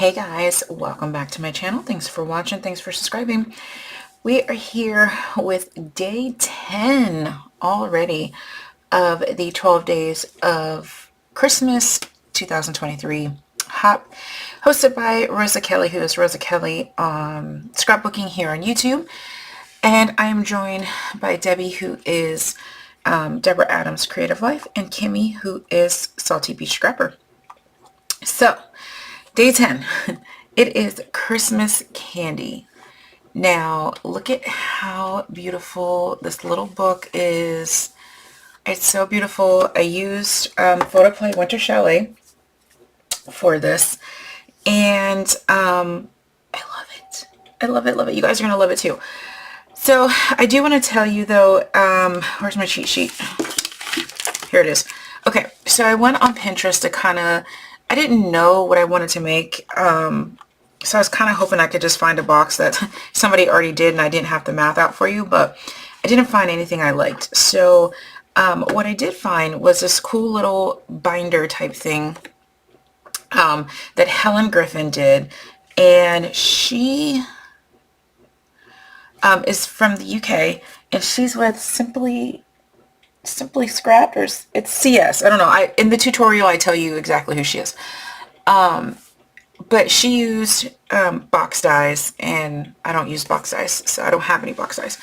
Hey guys, welcome back to my channel. Thanks for watching. Thanks for subscribing. We are here with day 10 already of the 12 days of Christmas 2023 hop, hosted by Rosa Kelly, who is Rosa Kelly scrapbooking here on YouTube. And I am joined by Debbie, who is Deborah Adams Creative Life, and Kimmy, who is Salty Beach Scrapper. So, day 10, it is Christmas candy. Now, look at how beautiful this little book is. It's so beautiful. I used Photoplay Winter Chalet for this, and I love it. I love it, love it. You guys are going to love it too. So, I do want to tell you though, where's my cheat sheet? Here it is. Okay, so I went on Pinterest to I didn't know what I wanted to make, so I was kind of hoping I could just find a box that somebody already did and I didn't have to math out for you, but I didn't find anything I liked. So what I did find was this cool little binder type thing that Helen Griffin did, and she is from the UK, and she's with Simply Scrapped, or it's CS. I don't know. In the tutorial I tell you exactly who she is. But she used box dies, and I don't use box dies, so I don't have any box dies.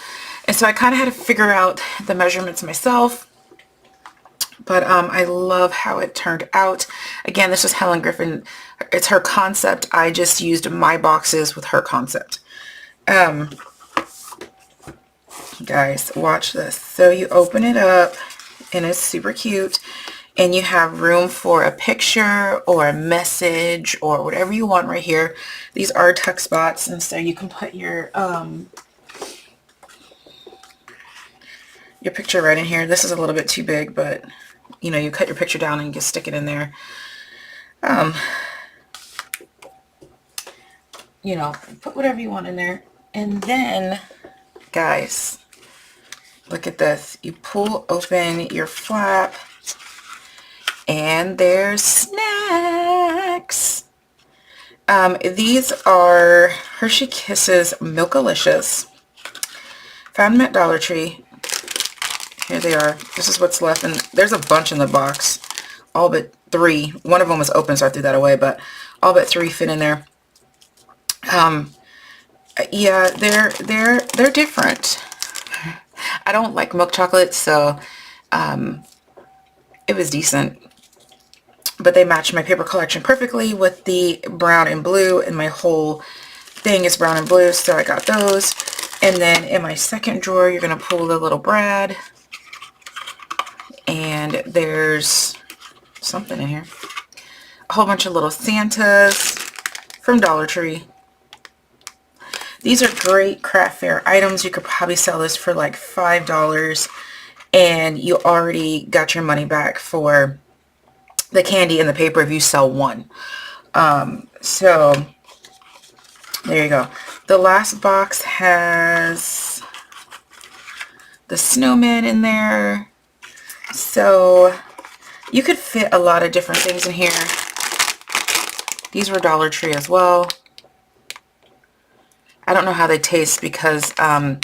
And so I kind of had to figure out the measurements myself. But I love how it turned out. Again, this is Helen Griffin. It's her concept. I just used my boxes with her concept. Guys, watch this. So you open it up, and it's super cute, and you have room for a picture or a message or whatever you want right here. These are tuck spots, and so you can put your picture right in here. This is a little bit too big, but you know, you cut your picture down and you can stick it in there. You know, put whatever you want in there. And then, guys, look at this. You pull open your flap, and there's snacks. These are Hershey Kisses Milkalicious. Found them at Dollar Tree. Here they are. This is what's left, and there's a bunch in the box. All but 3. One of them was open, so I threw that away, but all but 3 fit in there. Yeah, they're different. I don't like milk chocolate, so it was decent. But they match my paper collection perfectly with the brown and blue, and my whole thing is brown and blue, so I got those. And then in my second drawer, you're going to pull the little Brad, and there's something in here. A whole bunch of little Santas from Dollar Tree. These are great craft fair items. You could probably sell this for like $5, and you already got your money back for the candy and the paper if you sell one. So there you go. The last box has the snowman in there. So you could fit a lot of different things in here. These were Dollar Tree as well. I don't know how they taste because I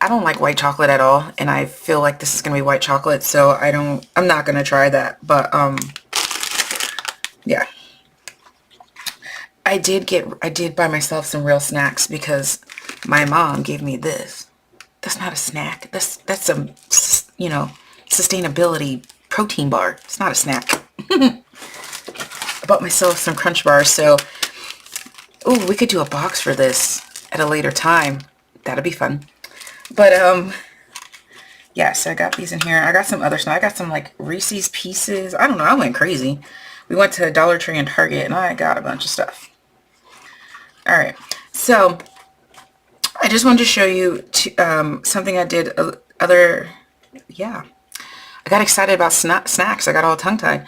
don't like white chocolate at all, and I feel like this is gonna be white chocolate, so I'm not gonna try that. But yeah, I did buy myself some real snacks because my mom gave me this. That's not a snack. That's some, you know, sustainability protein bar. It's not a snack. I bought myself some Crunch bars, so ooh, we could do a box for this at a later time. That'd be fun. But yeah, so I got these in here. I got some other stuff. I got some like Reese's Pieces. I don't know, I went crazy. We went to Dollar Tree and Target, and I got a bunch of stuff. Alright, so I just wanted to show you something I did yeah, I got excited about snacks. I got all tongue-tied.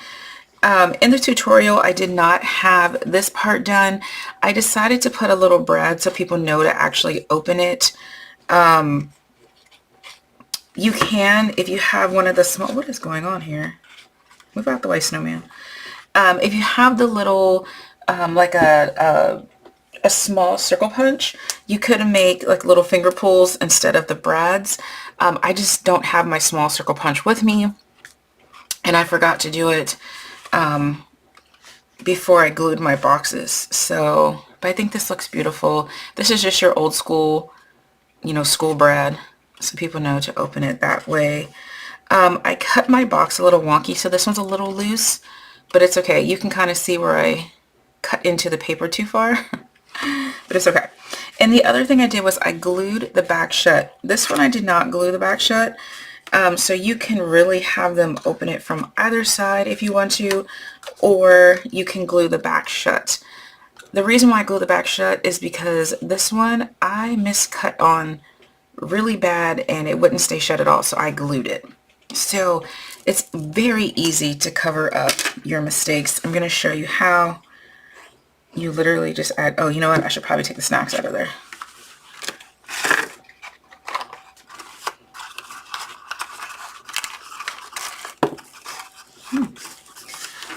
In the tutorial, I did not have this part done. I decided to put a little Brad so people know to actually open it. You can, if you have one of the small, what is going on here? Move out the way, snowman. If you have the little like a small circle punch. You could make like little finger pulls instead of the brads. I just don't have my small circle punch with me, and I forgot to do it before I glued my boxes. So, but I think this looks beautiful. This is just your old school, school brad, so people know to open it that way. I cut my box a little wonky, so this one's a little loose, but it's okay. You can kind of see where I cut into the paper too far, but it's okay. And the other thing I did was I glued the back shut. This one I did not glue the back shut, so you can really have them open it from either side if you want to, or you can glue the back shut. The reason why I glue the back shut is because this one I miscut on really bad and it wouldn't stay shut at all, so I glued it. So it's very easy to cover up your mistakes. I'm going to show you how. You literally just add, oh, you know what? I should probably take the snacks out of there.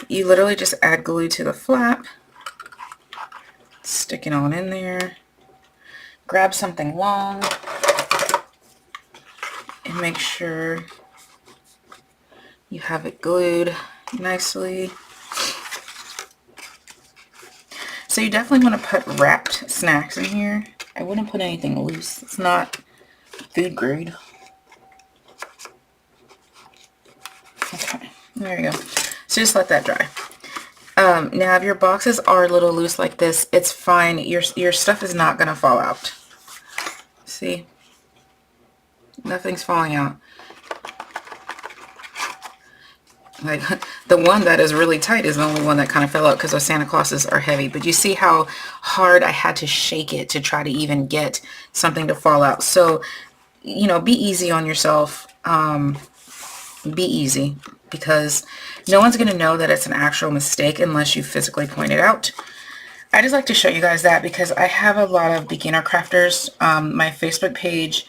You literally just add glue to the flap, stick it on in there, grab something long, and make sure you have it glued nicely. So you definitely want to put wrapped snacks in here. I wouldn't put anything loose. It's not food grade. Okay, there you go. So just let that dry. Now if your boxes are a little loose like this, it's fine. Your stuff is not going to fall out. See? Nothing's falling out. Like the one that is really tight is the only one that kind of fell out because those Santa Clauses are heavy. But you see how hard I had to shake it to try to even get something to fall out. So, be easy on yourself. Be easy, because no one's going to know that it's an actual mistake unless you physically point it out. I just like to show you guys that because I have a lot of beginner crafters. My Facebook page,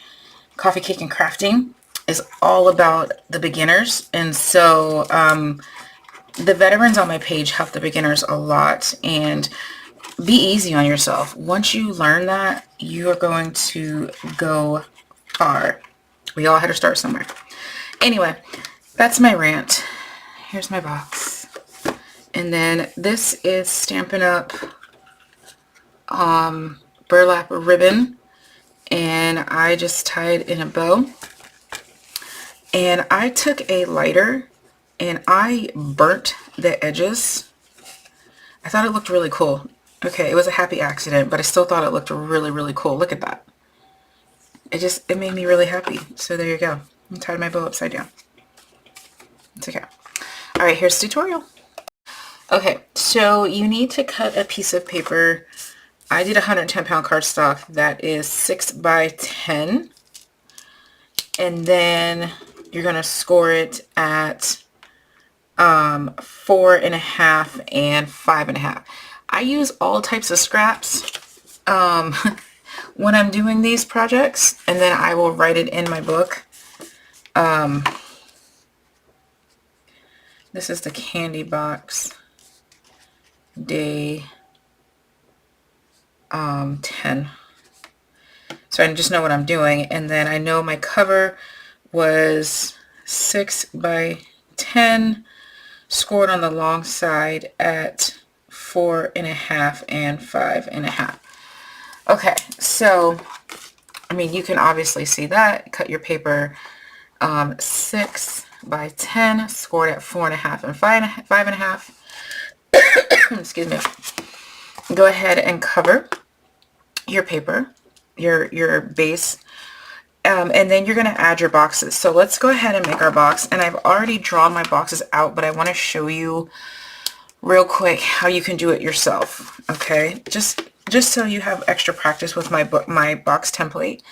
Coffee, Cake, and Crafting, is all about the beginners, and so the veterans on my page help the beginners a lot. And be easy on yourself. Once you learn that, you are going to go far. We all had to start somewhere. Anyway, that's my rant. Here's my box, and then this is Stampin' Up! Burlap ribbon, and I just tied in a bow. And I took a lighter and I burnt the edges. I thought it looked really cool. Okay, it was a happy accident, but I still thought it looked really, really cool. Look at that. It made me really happy. So there you go. I tied my bow upside down. It's okay. All right, here's the tutorial. Okay, so you need to cut a piece of paper. I did 110-pound cardstock that is 6 by 10. And then you're going to score it at 4.5 and 5.5. I use all types of scraps when I'm doing these projects, and then I will write it in my book. This is the candy box, day 10. So I just know what I'm doing, and then I know my cover was 6 by 10, scored on the long side at 4.5 and 5.5. Okay, so I mean, you can obviously see that. Cut your paper 6 by 10, scored at 4.5 and 5.5. Excuse me. Go ahead and cover your paper, your base, and then you're going to add your boxes. So let's go ahead and make our box. And I've already drawn my boxes out, but I want to show you real quick how you can do it yourself. Okay, just so you have extra practice with my box template,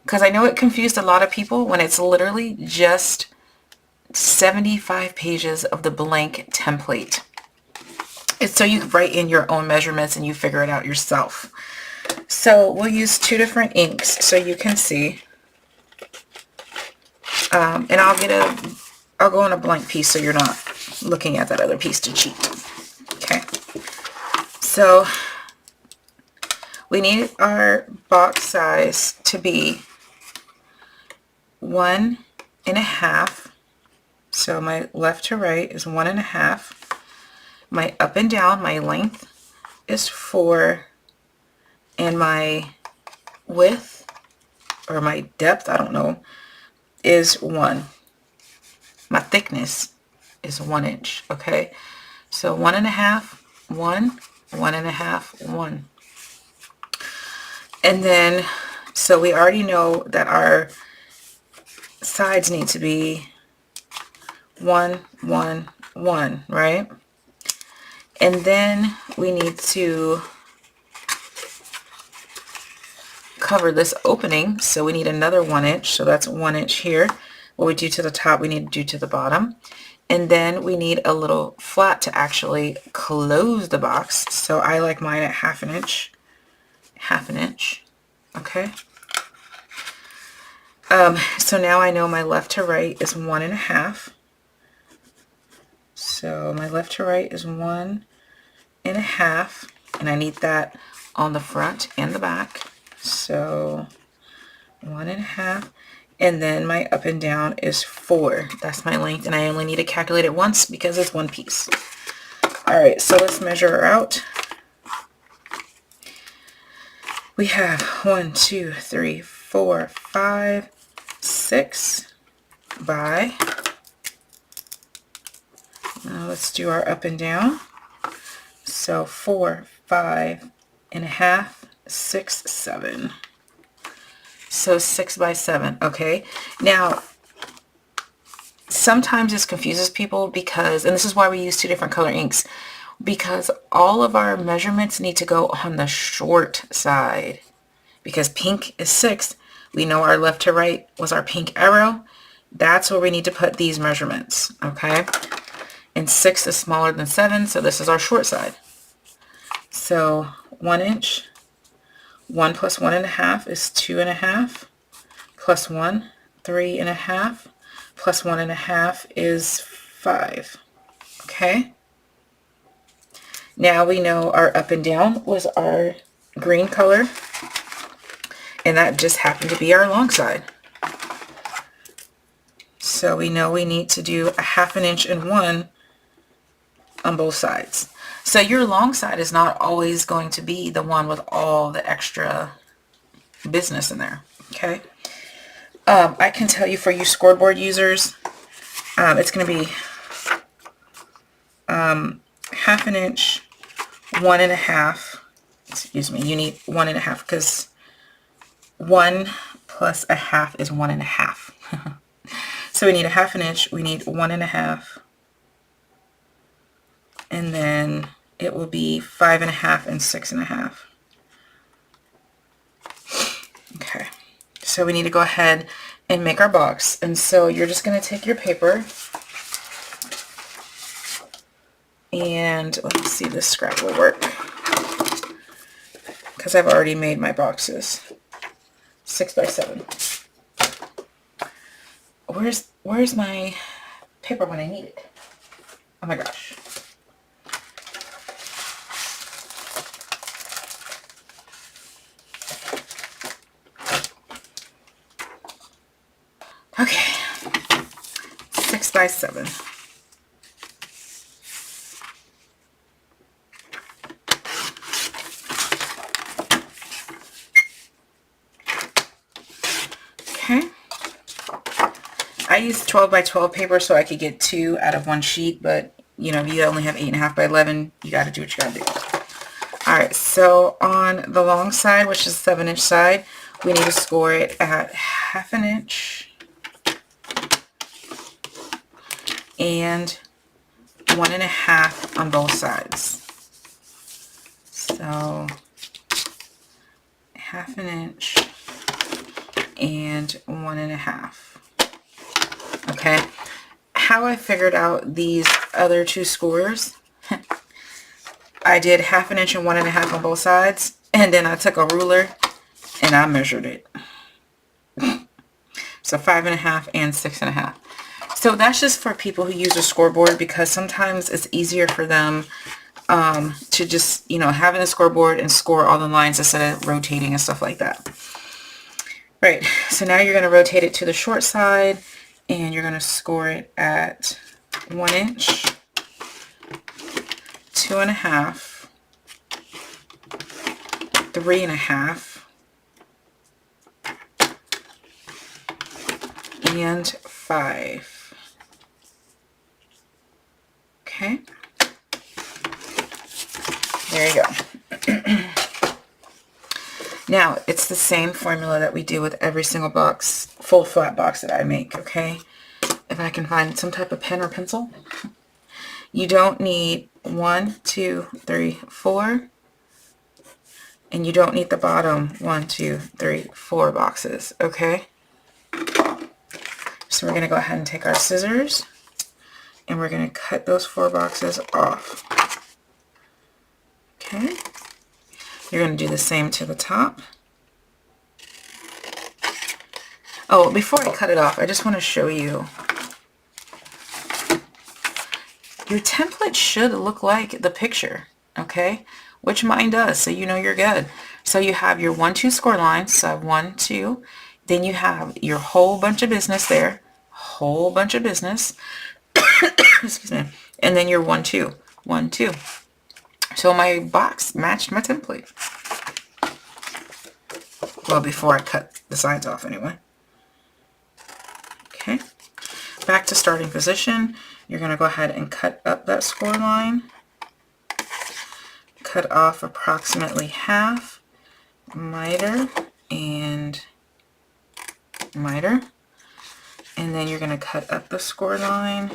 because I know it confused a lot of people when it's literally just 75 pages of the blank template. It's so you write in your own measurements and you figure it out yourself. So we'll use 2 different inks so you can see. And I'll go on a blank piece so you're not looking at that other piece to cheat. Okay. So we need our box size to be 1.5. So my left to right is 1.5. My up and down, my length is 4, and my width, or my depth, I don't know, is 1. My thickness is 1 inch, okay? So 1.5, 1, 1.5, 1. And then, so we already know that our sides need to be 1, 1, 1, right? And then we need to cover this opening, so we need another 1 inch, so that's 1 inch here. What we do to the top, we need to do to the bottom. And then we need a little flat to actually close the box. So I like mine at 1/2 inch. 1/2 inch. Okay. So now I know my left to right is 1.5. So my left to right is 1.5, and I need that on the front and the back. So 1.5, and then my up and down is 4. That's my length, and I only need to calculate it once because it's one piece. All right, so let's measure her out. We have 1, 2, 3, 4, 5, 6 by, let's do our up and down. So 4, 5.5, 6, 7. So 6 by 7. Okay. Now, sometimes this confuses people because, and this is why we use 2 different color inks, because all of our measurements need to go on the short side. Because pink is 6, we know our left to right was our pink arrow. That's where we need to put these measurements. Okay. And 6 is smaller than 7, so this is our short side. So 1 inch, 1 plus 1.5 is 2.5, plus 1, 3.5, plus 1.5 is 5. Okay. Now we know our up and down was our green color, and that just happened to be our long side. So we know we need to do 1/2 inch and 1 on both sides. So your long side is not always going to be the one with all the extra business in there. Okay. I can tell you, for you scoreboard users, it's going to be 1/2 inch, 1.5. Excuse me, you need 1.5 because 1 plus 1/2 is 1.5. So we need 1/2 inch, we need 1.5, and then it will be 5.5 and 6.5. Okay, so we need to go ahead and make our box. And so you're just going to take your paper, and let's see if this scrap will work, because I've already made my boxes. 6 by 7. Where's my paper when I need it? Oh my gosh. Okay. 6 by 7. Okay. I used 12 by 12 paper so I could get 2 out of 1 sheet, but you know, if you only have 8.5 by 11, you got to do what you got to do. Alright, so on the long side, which is the 7-inch side, we need to score it at 1/2 inch and 1.5 on both sides. So 1/2 inch and 1.5. Okay, how I figured out these other 2 scores, I did 1/2 inch and 1.5 on both sides, and then I took a ruler and I measured it. So 5.5 and 6.5. So that's just for people who use a scoreboard, because sometimes it's easier for them to just, having a scoreboard and score all the lines instead of rotating and stuff like that. Right, so now you're going to rotate it to the short side and you're going to score it at 1 inch, 2.5, 3.5, and 5. Okay, there you go. Now, it's the same formula that we do with every single box, full flat box that I make, okay? If I can find some type of pen or pencil. You don't need 1, 2, 3, 4. And you don't need the bottom 1, 2, 3, 4 boxes, okay? So we're going to go ahead and take our scissors and we're going to cut those 4 boxes off. Okay? You're going to do the same to the top. Oh, before I cut it off, I just want to show you. Your template should look like the picture, okay? Which mine does, so you know you're good. So you have your 1, 2 score lines, so 1, 2. Then you have your whole bunch of business there, whole bunch of business. Excuse me. And then your 1, 2, 1, 2. So my box matched my template. Well, before I cut the sides off anyway. Okay. Back to starting position. You're going to go ahead and cut up that score line. Cut off approximately half, miter and miter. And then you're going to cut up the score line.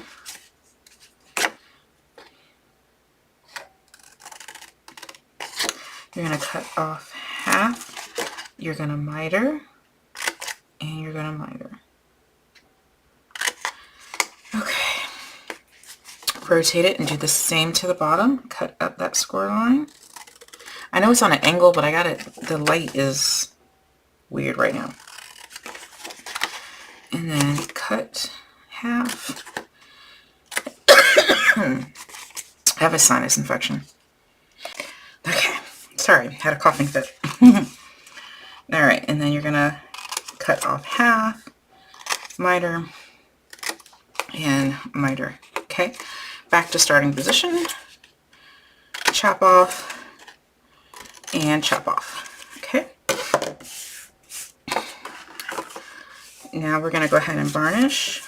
You're going to cut off half. You're going to miter. And you're going to miter. Okay. Rotate it and do the same to the bottom. Cut up that score line. I know it's on an angle, but I got it. The light is weird right now. And then cut half. I have a sinus infection. Okay, sorry, had a coughing fit. All right, and then you're gonna cut off half, miter, and miter. Okay, back to starting position. Chop off and chop off. Okay. Now we're gonna go ahead and varnish.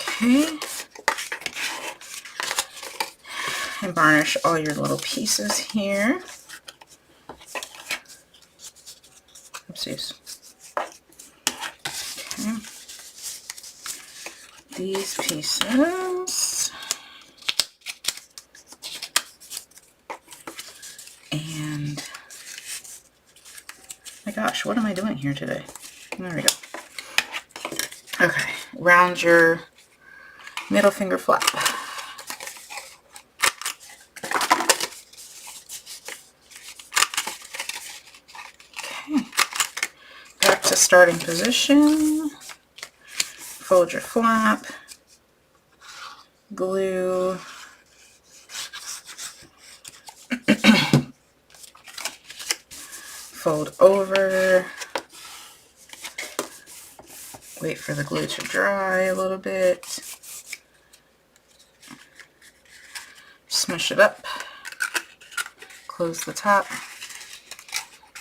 Okay. And varnish all your little pieces here. Oopsies. Okay. These pieces. And my gosh, what am I doing here today? There we go. Okay, round your middle finger flap. Okay, back to starting position. Fold your flap, glue, fold over, wait for the glue to dry a little bit, smush it up, close the top,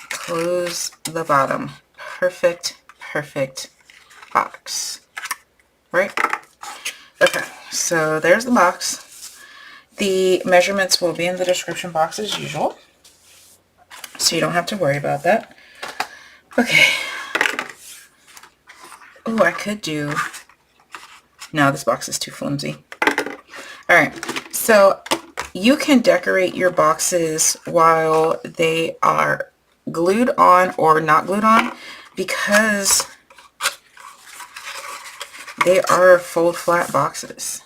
close the bottom. Perfect, perfect box. Right? Okay, so there's the box. The measurements will be in the description box as usual, so you don't have to worry about that. Okay. Oh, I could do... No, this box is too flimsy. Alright, so you can decorate your boxes while they are glued on or not glued on, because they are fold flat boxes.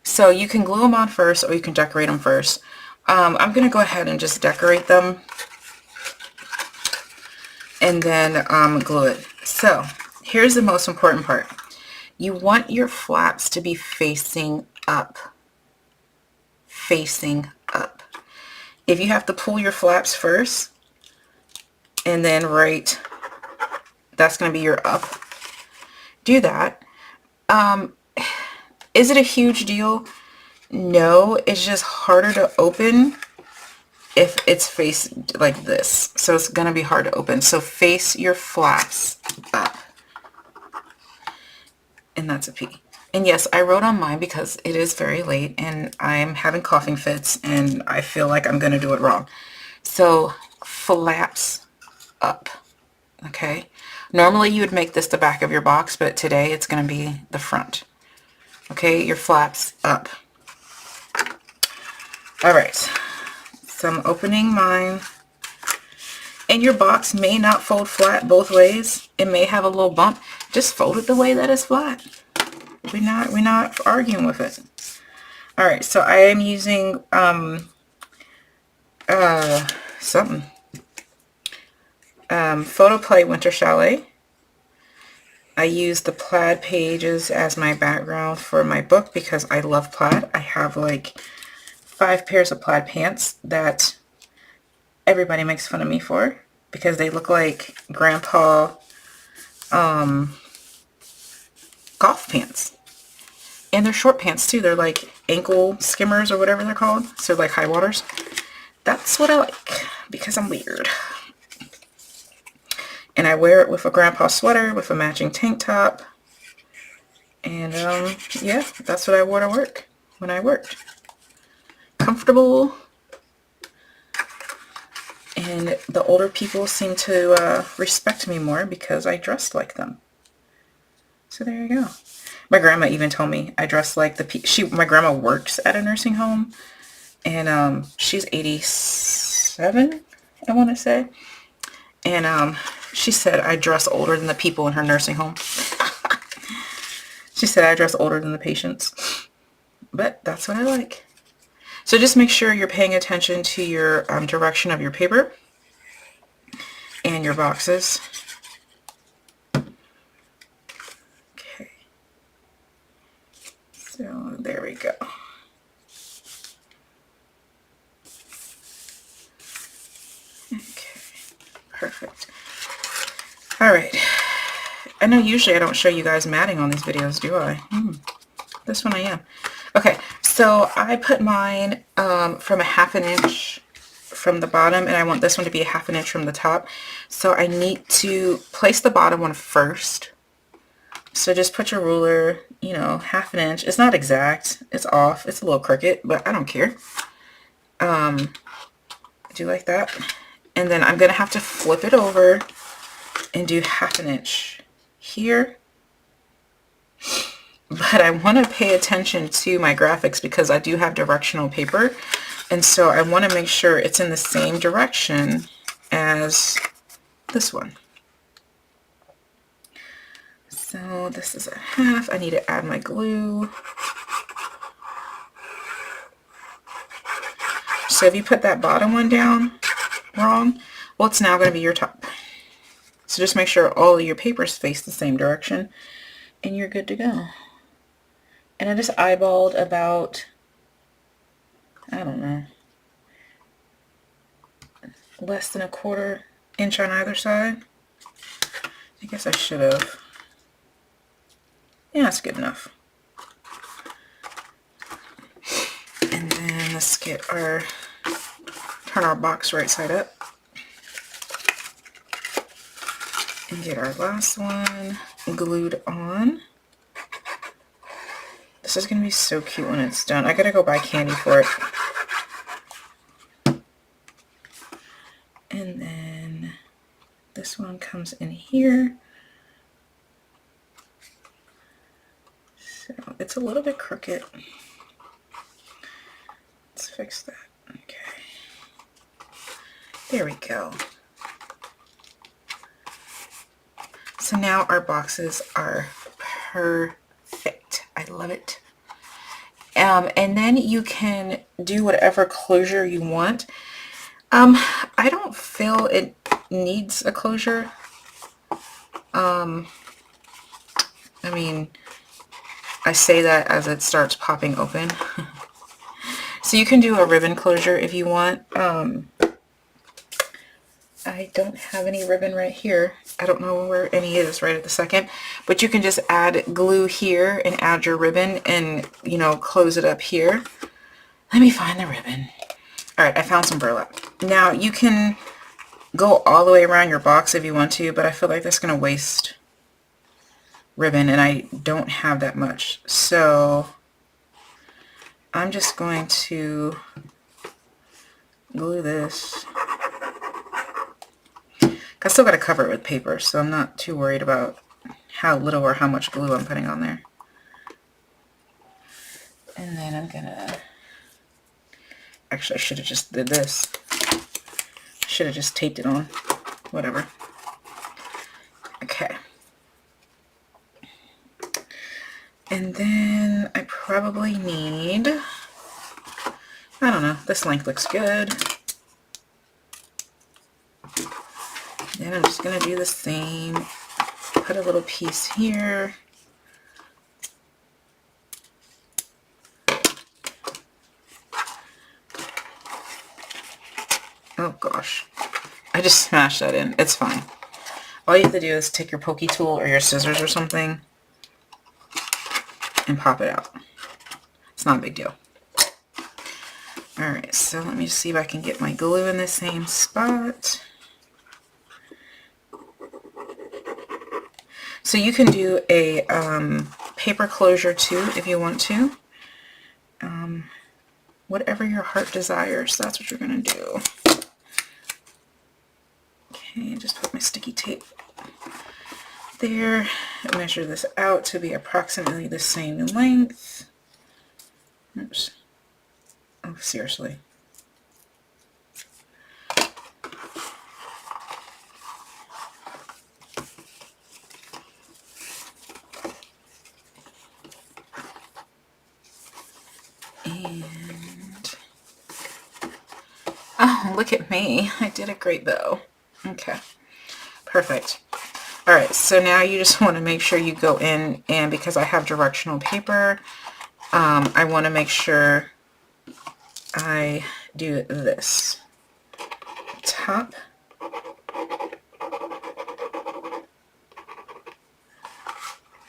So you can glue them on first or you can decorate them first. I'm going to go ahead and just decorate them and then glue it. So here's the most important part. You want your flaps to be facing up. Facing up. If you have to pull your flaps first and then that's going to be your up, do that. Is it a huge deal? No, it's just harder to open if it's faced like this. So it's going to be hard to open. So face your flaps up. And that's a P. And yes, I wrote on mine because it is very late and I'm having coughing fits and I feel like I'm going to do it wrong. So flaps up. Okay. Normally you would make this the back of your box, but today it's going to be the front. Okay. Your flaps up. All right. So I'm opening mine. And your box may not fold flat both ways. It may have a little bump. Just fold it the way that is flat. We're not arguing with it. All right, so I am using Photo Play Winter Chalet. I use the plaid pages as my background for my book because I love plaid. I have like 5 pairs of plaid pants that everybody makes fun of me for because they look like grandpa golf pants. And they're short pants too. They're like ankle skimmers or whatever they're called. So like high waters. That's what I like because I'm weird. And I wear it with a grandpa sweater with a matching tank top. And yeah, that's what I wore to work when I worked. Comfortable. And the older people seem to respect me more because I dressed like them. So there you go. My grandma even told me I dress like my grandma works at a nursing home and she's 87, I want to say. And she said I dress older than the people in her nursing home. She said I dress older than the patients. But that's what I like. So just make sure you're paying attention to your direction of your paper and your boxes. Okay. So there we go. Okay, perfect. All right. I know usually I don't show you guys matting on these videos, do I? This one I am. Okay, so I put mine from a 1/2 inch from the bottom, and I want this one to be a 1/2 inch from the top. So I need to place the bottom one first. So just put your ruler, you know, 1/2 inch. It's not exact. It's off. It's a little crooked, but I don't care. Do like that. And then I'm going to have to flip it over and do 1/2 inch here. But I want to pay attention to my graphics because I do have directional paper. And so I want to make sure it's in the same direction as this one. So this is a 1/2. I need to add my glue. So if you put that bottom one down wrong, well, it's now going to be your top. So just make sure all of your papers face the same direction and you're good to go. And I just eyeballed about, I don't know, less than 1/4 inch on either side. I guess I should have. Yeah, that's good enough. And then let's turn our box right side up. And get our last one glued on. This is going to be so cute when it's done. I gotta go buy candy for it. And then this one comes in here. So it's a little bit crooked. Let's fix that. Okay. There we go. So now our boxes are perfect. I love it. And then you can do whatever closure you want. I don't feel it needs a closure. I mean, I say that as it starts popping open. So you can do a ribbon closure if you want. I don't have any ribbon right here. I don't know where any is right at the second, but you can just add glue here and add your ribbon and, you know, close it up here. Let me find the ribbon. All right, I found some burlap. Now you can go all the way around your box if you want to, but I feel like that's going to waste ribbon and I don't have that much. So I'm just going to glue this. I still got to cover it with paper, so I'm not too worried about how little or how much glue I'm putting on there. And then I'm gonna, actually I should have just did this. Should have just taped it on. Whatever. Okay. And then I probably need, I don't know, this length looks good. Then I'm just going to do the same. Put a little piece here. Oh gosh. I just smashed that in. It's fine. All you have to do is take your pokey tool or your scissors or something and pop it out. It's not a big deal. Alright, so let me see if I can get my glue in the same spot. So you can do a paper closure too if you want to. Whatever your heart desires, that's what you're going to do. Okay, just put my sticky tape there. Measure this out to be approximately the same length. Oops. Oh, seriously. And, oh, look at me. I did a great bow. Okay, perfect. All right, so now you just want to make sure you go in, and because I have directional paper, I want to make sure I do this. Top.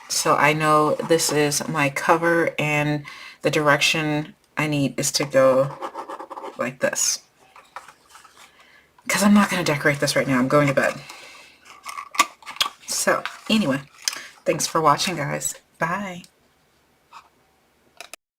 So I know this is my cover and the direction I need is to go like this. Because I'm not going to decorate this right now. I'm going to bed. So anyway, thanks for watching, guys. Bye.